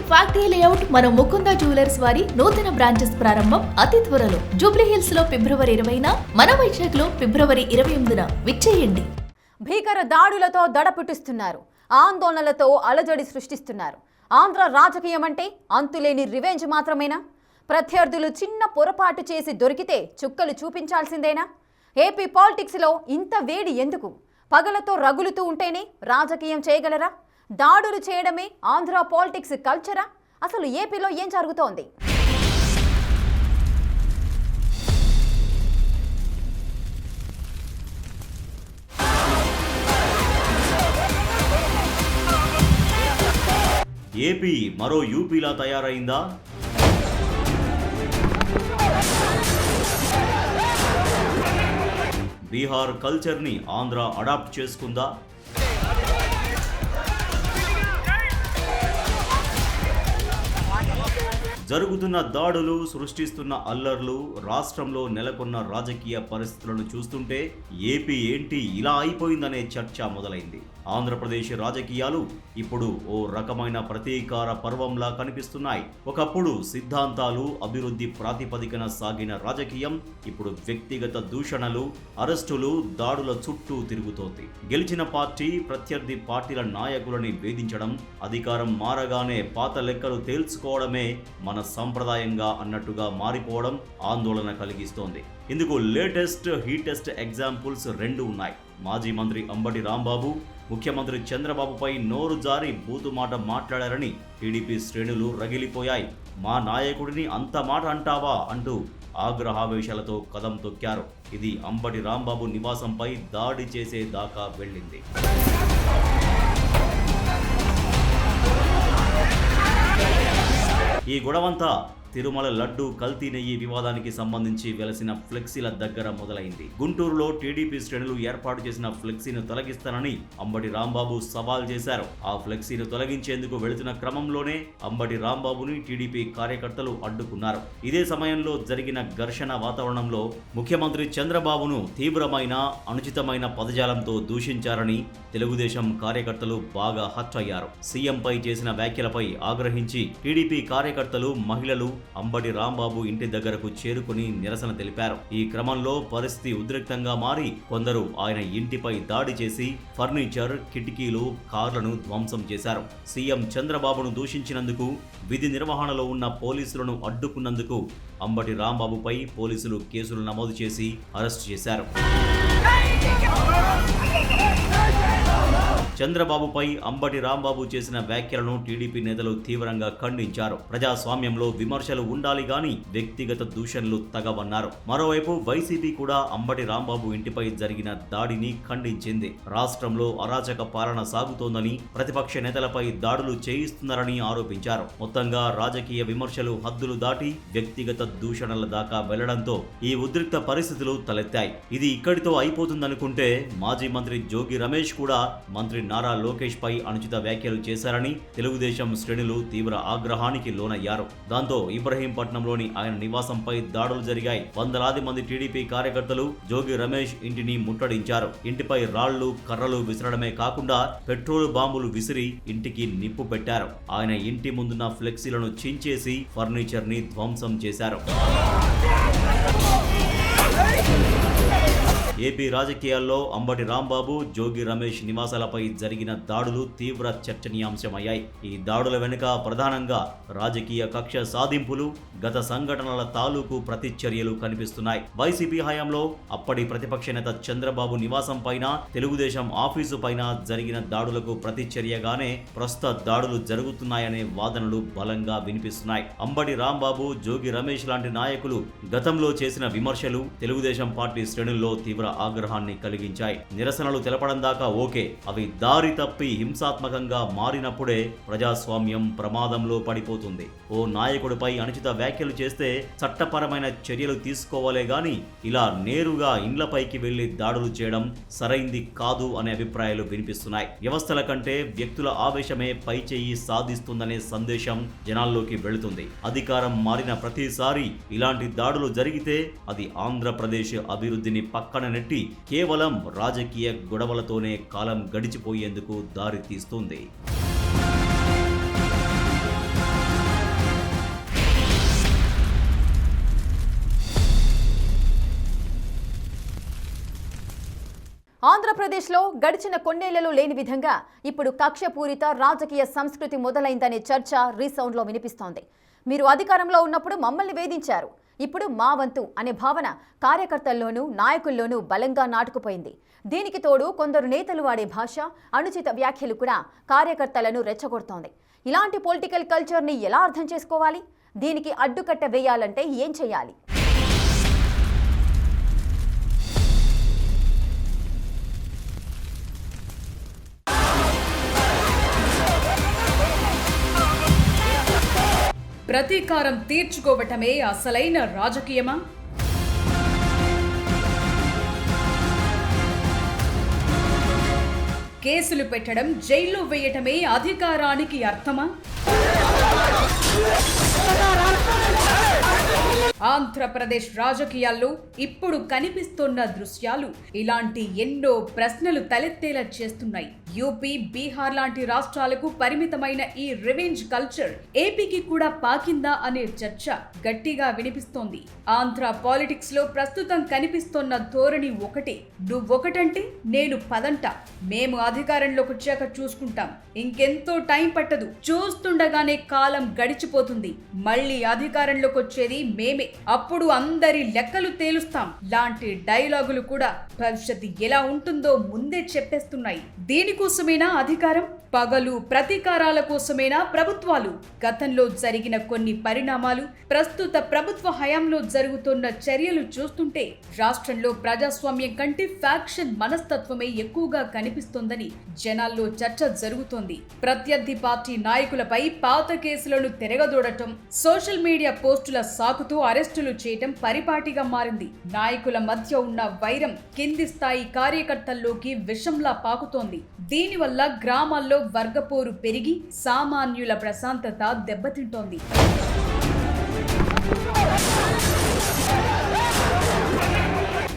Factory layout మన Mukunda jewellers వారి నూతన బ్రాంచెస్ ప్రారంభం అతి త్వరలో జూబ్లీ హిల్స్ లో ఫిబ్రవరి 20న, మన వైజాగ్ లో ఫిబ్రవరి 28న విచ్చేయండి. భీకర దాడులతో దడపుట్టిస్తున్నారు, ఆందోళనలతో అలజడి సృష్టిస్తున్నారు. ఆంధ్ర రాజకీయం అంటే అంతులేని రివెంజ్ మాత్రమేనా? ప్రత్యర్థులు చిన్న పొరపాటు చేసి దొరికితే చుక్కలు చూపించాల్సిందేనా? ఏపీ పాలిటిక్స్ లో ఇంత వేడి ఎందుకు? పగలతో రగులుతూ ఉంటేనే రాజకీయం చేయగలరా? దాడులు చేయడమే ఆంధ్ర పాలిటిక్స్ కల్చరా? అసలు ఏపీలో ఏం జరుగుతోంది? ఏపీ మరో యూపీలా తయారైందా? బీహార్ కల్చర్ని ఆంధ్ర అడాప్ట్ చేసుకుందా? జరుగుతున్న దాడులు, సృష్టిస్తున్న అల్లర్లు, రాష్ట్రంలో నెలకొన్న రాజకీయ పరిస్థితులను చూస్తుంటే ఏపీ ఏంటి ఇలా అయిపోయిందనే చర్చ మొదలైంది. ఆంధ్రప్రదేశ్ రాజకీయాలు ఇప్పుడు ఓ రకమైన ప్రతీకార పర్వంలా కనిపిస్తున్నాయి. ఒకప్పుడు సిద్ధాంతాలు, అభివృద్ధి ప్రాతిపదికన సాగిన రాజకీయం ఇప్పుడు వ్యక్తిగత దూషణలు, అరెస్టులు, దాడుల చుట్టూ తిరుగుతోంది. గెలిచిన పార్టీ ప్రత్యర్థి పార్టీల నాయకులని వేధించడం, అధికారం మారగానే పాత లెక్కలు తేల్చుకోవడమే మన సంప్రదాయంగా అన్నట్టుగా మారిపోవడం ఆందోళన కలిగిస్తోంది. ఇందుకు లేటెస్ట్, హీటెస్ట్ ఎగ్జాంపుల్స్ రెండు ఉన్నాయి. మాజీ మంత్రి అంబటి రాంబాబు ముఖ్యమంత్రి చంద్రబాబుపై నోరు జారి బూతుమాట మాట్లాడారని టీడీపీ శ్రేణులు రగిలిపోయాయి. మా నాయకుడిని అంత మాట అంటావా అంటూ ఆగ్రహావేశాలతో కదం తొక్కారు. ఇది అంబటి రాంబాబు నివాసంపై దాడి చేసే దాకా వెళ్ళింది. ఈ గొడవంతా తిరుమల లడ్డు కల్తీ నెయ్యి వివాదానికి సంబంధించి వెలసిన ఫ్లెక్సీల దగ్గర మొదలైంది. గుంటూరులో టీడీపీ శ్రేణులు ఏర్పాటు చేసిన ఫ్లెక్సీని తొలగిస్తానని అంబటి రాంబాబు సవాల్ చేశారు. ఆ ఫ్లెక్సీని తొలగించేందుకు వెళుతున్న క్రమంలోనే అంబటి రాంబాబుని టీడీపీ కార్యకర్తలు అడ్డుకున్నారు. ఇదే సమయంలో జరిగిన ఘర్షణ వాతావరణంలో ముఖ్యమంత్రి చంద్రబాబును తీవ్రమైన, అనుచితమైన పదజాలంతో దూషించారని తెలుగుదేశం కార్యకర్తలు బాగా హర్ట్ అయ్యారు. సీఎంపై చేసిన వ్యాఖ్యలపై ఆగ్రహించి టీడీపీ కార్యకర్తలు, మహిళలు అంబటి రాంబాబు ఇంటి దగ్గరకు చేరుకుని నిరసన తెలిపారు. ఈ క్రమంలో పరిస్థితి ఉద్రిక్తంగా మారి కొందరు ఆయన ఇంటిపై దాడి చేసి ఫర్నిచర్, కిటికీలు, కార్లను ధ్వంసం చేశారు. సీఎం చంద్రబాబును దూషించినందుకు, విధి నిర్వహణలో ఉన్న పోలీసులను అడ్డుకున్నందుకు అంబటి రాంబాబుపై పోలీసులు కేసులు నమోదు చేసి అరెస్టు చేశారు. చంద్రబాబుపై అంబటి రాంబాబు చేసిన వ్యాఖ్యలను టీడీపీ నేతలు తీవ్రంగా ఖండించారు. ప్రజాస్వామ్యంలో విమర్శలు ఉండాలి గాని వ్యక్తిగత దూషణలు తగవన్నారు. మరోవైపు వైసీపీ కూడా అంబటి రాంబాబు ఇంటిపై జరిగిన దాడిని ఖండించింది. రాష్ట్రంలో అరాచక పాలన సాగుతోందని, ప్రతిపక్ష నేతలపై దాడులు చేయిస్తున్నారని ఆరోపించారు. మొత్తంగా రాజకీయ విమర్శలు హద్దులు దాటి వ్యక్తిగత దూషణల దాకా వెళ్లడంతో ఈ ఉద్రిక్త పరిస్థితులు తలెత్తాయి. ఇది ఇక్కడితో అయిపోతుందనుకుంటే మాజీ మంత్రి జోగి రమేష్ కూడా మంత్రి నారా లోకేష్ పై అనుచిత వ్యాఖ్యలు చేశారని తెలుగుదేశం శ్రేణులు తీవ్ర ఆగ్రహానికి లోనయ్యారు. దాంతో ఇబ్రహీంపట్నంలోని ఆయన నివాసంపై దాడులు జరిగాయి. వందలాది మంది టీడీపీ కార్యకర్తలు జోగి రమేష్ ఇంటిని ముట్టడించారు. ఇంటిపై రాళ్లు, కర్రలు విసరడమే కాకుండా పెట్రోల్ బాంబులు విసిరి ఇంటికి నిప్పు పెట్టారు. ఆయన ఇంటి ముందున్న ఫ్లెక్సీలను చించేసి ఫర్నిచర్ ని ధ్వంసం చేశారు. ఏపీ రాజకీయాల్లో అంబటి రాంబాబు, జోగి రమేష్ నివాసాలపై జరిగిన దాడులు తీవ్ర చర్చనీయాంశమయ్యాయి. ఈ దాడుల వెనుక ప్రధానంగా రాజకీయ కక్ష సాధింపులు, గత సంఘటనల తాలూకు ప్రతిచర్యలు కనిపిస్తున్నాయి. వైసీపీ హయాంలో అప్పటి ప్రతిపక్ష నేత చంద్రబాబు నివాసం పైన, తెలుగుదేశం ఆఫీసు పైన జరిగిన దాడులకు ప్రతిచర్యగానే ప్రస్తుత దాడులు జరుగుతున్నాయనే వాదనలు బలంగా వినిపిస్తున్నాయి. అంబటి రాంబాబు, జోగి రమేష్ లాంటి నాయకులు గతంలో చేసిన విమర్శలు తెలుగుదేశం పార్టీ శ్రేణుల్లో తీవ్ర ఆగ్రహాన్ని కలిగించాయి. నిరసనలు తెలపడం దాకా ఓకే, అవి దారి తప్పి హింసాత్మకంగా మారినప్పుడే ప్రజాస్వామ్యం ప్రమాదంలో పడిపోతుంది. ఓ నాయకుడిపై అనుచిత వ్యాఖ్యలు చేస్తే చట్టపరమైన చర్యలు తీసుకోవాలే గాని ఇలా నేరుగా ఇండ్లపైకి వెళ్లి దాడులు చేయడం సరైంది కాదు అనే అభిప్రాయాలు వినిపిస్తున్నాయి. వ్యవస్థల కంటే వ్యక్తుల ఆవేశమే పైచేయి సాధిస్తుందనే సందేశం జనాల్లోకి వెళుతుంది. అధికారం మారిన ప్రతిసారి ఇలాంటి దాడులు జరిగితే అది ఆంధ్రప్రదేశ్ అభివృద్ధిని పక్కన నెట్టి కేవలం రాజకీయ గొడవలతోనే కాలం గడిచిపోయేందుకు దారి తీస్తుంది. ఆంధ్రప్రదేశ్లో గడిచిన కొన్నేళ్లలో లేని విధంగా ఇప్పుడు కక్షపూరిత రాజకీయ సంస్కృతి మొదలైందనే చర్చ రీసౌండ్లో వినిపిస్తోంది. మీరు అధికారంలో ఉన్నప్పుడు మమ్మల్ని వేధించారు, ఇప్పుడు మా వంతు అనే భావన కార్యకర్తల్లోనూ నాయకుల్లోనూ బలంగా నాటుకుపోయింది. దీనికి తోడు కొందరు నేతలు వాడే భాష, అనుచిత వ్యాఖ్యలు కూడా కార్యకర్తలను రెచ్చగొడుతోంది. ఇలాంటి పొలిటికల్ కల్చర్ని ఎలా అర్థం చేసుకోవాలి? దీనికి అడ్డుకట్ట వేయాలంటే ఏం చేయాలి? ప్రతీకారం తీర్చుకోవటమే అసలైన రాజకీయమా? కేసులు పెట్టడం, జైల్లో వేయటమే అధికారానికి అర్థమా? ఆంధ్రప్రదేశ్ రాజకీయాల్లో ఇప్పుడు కనిపిస్తున్న దృశ్యాలు ఇలాంటి ఎన్నో ప్రశ్నలు తలెత్తేలా చేస్తున్నాయి. యూపీ, బీహార్ లాంటి రాష్ట్రాలకు పరిమితమైన ఈ రివెంజ్ కల్చర్ ఏపీకి కూడా పాకిందా అనే చర్చ గట్టిగా వినిపిస్తోంది. ఆంధ్ర పాలిటిక్స్ లో ప్రస్తుతం కనిపిస్తున్న ధోరణి ఒకటే, నువ్వొకటంటే నేను పదంట, మేము అధికారంలోకి వచ్చాక చూసుకుంటాం, ఇంకెంతో టైం పట్టదు, చూస్తుండగానే కాలం గడిచిపోతుంది, మళ్ళీ అధికారంలోకి వచ్చేది మేమే, అప్పుడు అందరి లెక్కలు తేలుస్తాం లాంటి డైలాగులు కూడా భవిష్యత్తు ఎలా ఉంటుందో ముందే చెప్పేస్తున్నాయి. దీనికోసమేనా అధికారం? పగలు ప్రతీకారాల కోసమేనా ప్రభుత్వాలు? గతంలో జరిగిన కొన్ని పరిణామాలు, ప్రస్తుత ప్రభుత్వ హయాంలో జరుగుతున్న చర్యలు చూస్తుంటే రాష్ట్రంలో ప్రజాస్వామ్యం కంటే ఫ్యాక్షన్ మనస్తత్వమే ఎక్కువగా కనిపిస్తోందని జనాల్లో చర్చ జరుగుతోంది. ప్రత్యర్థి పార్టీ నాయకులపై పాత కేసులను తిరగదోడటం, సోషల్ మీడియా పోస్టుల సాకుతూ అరెస్టులు చేయటం పరిపాటిగా మారింది. నాయకుల మధ్య ఉన్న వైరం కింది స్థాయి కార్యకర్తల్లోకి విషంలా పాకుతోంది. దీనివల్ల గ్రామాల్లో వర్గపోరు పెరిగి సామాన్యుల ప్రశాంతత దెబ్బతింటోంది.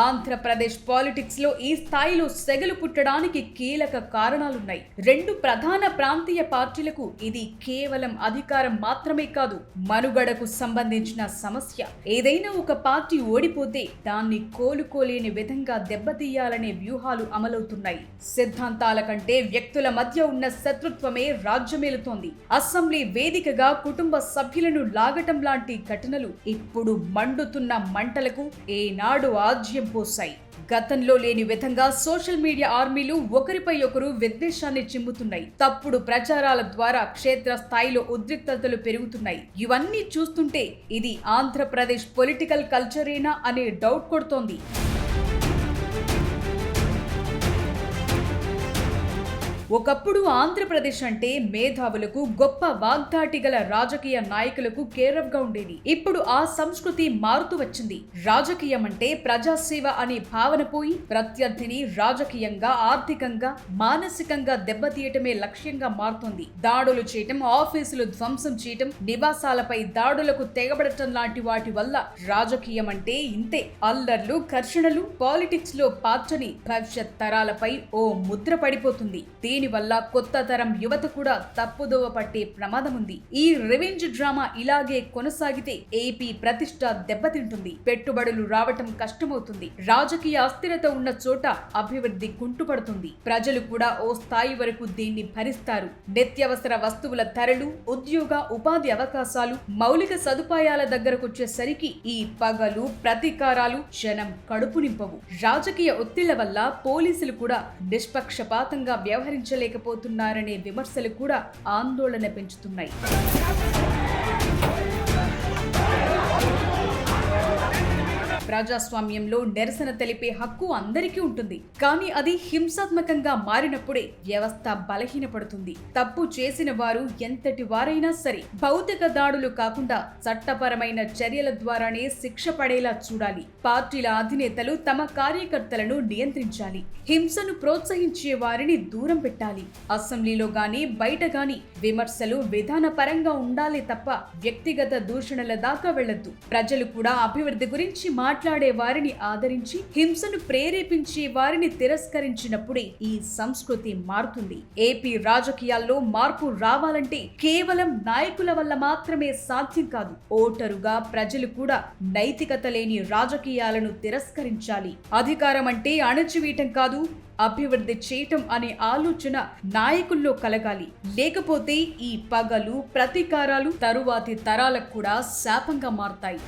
ఆంధ్రప్రదేశ్ పాలిటిక్స్ లో ఈ స్థాయిలో సెగలు పుట్టడానికి కీలక కారణాలున్నాయి. రెండు ప్రధాన ప్రాంతీయ పార్టీలకు ఇది కేవలం అధికారం మాత్రమే కాదు, మనుగడకు సంబంధించిన సమస్య. ఏదైనా ఒక పార్టీ ఓడిపోతే దాన్ని కోలుకోలేని విధంగా దెబ్బతీయాలనే వ్యూహాలు అమలవుతున్నాయి. సిద్ధాంతాల కంటే వ్యక్తుల మధ్య ఉన్న శత్రుత్వమే రాజ్యమేలుతోంది. అసెంబ్లీ వేదికగా కుటుంబ సభ్యులను లాగటం లాంటి ఘటనలు ఇప్పుడు మండుతున్న మంటలకు ఏనాడు ఆజ్యం పోసాయి. గతంలో లేని విధంగా సోషల్ మీడియా ఆర్మీలు ఒకరిపై ఒకరు విద్వేషాన్ని చిమ్ముతున్నాయి. తప్పుడు ప్రచారాల ద్వారా క్షేత్ర స్థాయిలో ఉద్రిక్తతలు పెరుగుతున్నాయి. ఇవన్నీ చూస్తుంటే ఇది ఆంధ్రప్రదేశ్ పొలిటికల్ కల్చరేనా అనే డౌట్ కొడుతోంది. ఒకప్పుడు ఆంధ్రప్రదేశ్ అంటే మేధావులకు, గొప్ప వాగ్దాటి గల రాజకీయ నాయకులకు కేరఫ్ గా ఉండేది. ఇప్పుడు ఆ సంస్కృతి మారుతూ వచ్చింది. రాజకీయం అంటే ప్రజాసేవ అనే భావన పోయి ప్రత్యర్థిని రాజకీయంగా, ఆర్థికంగా, మానసికంగా దెబ్బతీయటమే లక్ష్యంగా మారుతోంది. దాడులు చేయటం, ఆఫీసులు ధ్వంసం చేయటం, నివాసాలపై దాడులకు తెగబడటం లాంటి వాటి వల్ల రాజకీయం అంటే ఇంతే. అల్లర్లు, ఘర్షణలు పాలిటిక్స్ లో పార్చని భవిష్యత్ తరాలపై ఓ ముద్ర పడిపోతుంది. దీనివల్ల కొత్త తరం యువత కూడా తప్పుదోవ పట్టే ప్రమాదం ఉంది. ఈ రివెంజ్ డ్రామా ఇలాగే కొనసాగితే ఏపీ ప్రతిష్ట దెబ్బతింటుంది, పెట్టుబడులు రావటం కష్టమవుతుంది, రాజకీయ అస్థిరత ఉన్న చోట అభివృద్ధి కుంటుపడుతుంది. ప్రజలు కూడా ఓ స్థాయి వరకు దీన్ని భరిస్తారు. నిత్యావసర వస్తువుల ధరలు, ఉద్యోగ ఉపాధి అవకాశాలు, మౌలిక సదుపాయాల దగ్గరకొచ్చేసరికి ఈ పగలు ప్రతీకారాలు జనం కడుపు నింపవు. రాజకీయ ఒత్తిళ్ల వల్ల పోలీసులు కూడా నిష్పక్షపాతంగా వ్యవహరించలేకపోతున్నారనే విమర్శలు కూడా ఆందోళన పెంచుతున్నాయి. ప్రజాస్వామ్యంలో నిరసన తెలిపే హక్కు అందరికీ ఉంటుంది. కానీ అది హింసాత్మకంగా మారినప్పుడే వ్యవస్థ బలహీనపడుతుంది. తప్పు చేసిన వారు ఎంతటి వారైనా సరే భౌతిక దాడులు కాకుండా చట్టపరమైన చర్యల ద్వారానే శిక్ష పడేలా చూడాలి. పార్టీల అధినేతలు తమ కార్యకర్తలను నియంత్రించాలి. హింసను ప్రోత్సహించే వారిని దూరం పెట్టాలి. అసెంబ్లీలో గాని బయట గాని విమర్శలు విధానపరంగా ఉండాలి తప్ప వ్యక్తిగత దూషణల దాకా వెళ్లొద్దు. ప్రజలు కూడా అభివృద్ధి గురించి మాట్లాడాలి. మాట్లాడే వారిని ఆదరించి హింసను ప్రేరేపించే వారిని తిరస్కరించినప్పుడే ఈ సంస్కృతి మారుతుంది. ఏపీ రాజకీయాల్లో మార్పు రావాలంటే కేవలం నాయకుల వల్ల మాత్రమే సాధ్యం కాదు. ఓటరుగా ప్రజలు కూడా నైతికత లేని రాజకీయాలను తిరస్కరించాలి. అధికారం అంటే అణచివేయటం కాదు, అభివృద్ధి చేయటం అనే ఆలోచన నాయకుల్లో కలగాలి. లేకపోతే ఈ పగలు, ప్రతీకారాలు తరువాతి తరాలకు కూడా శాపంగా మారతాయి.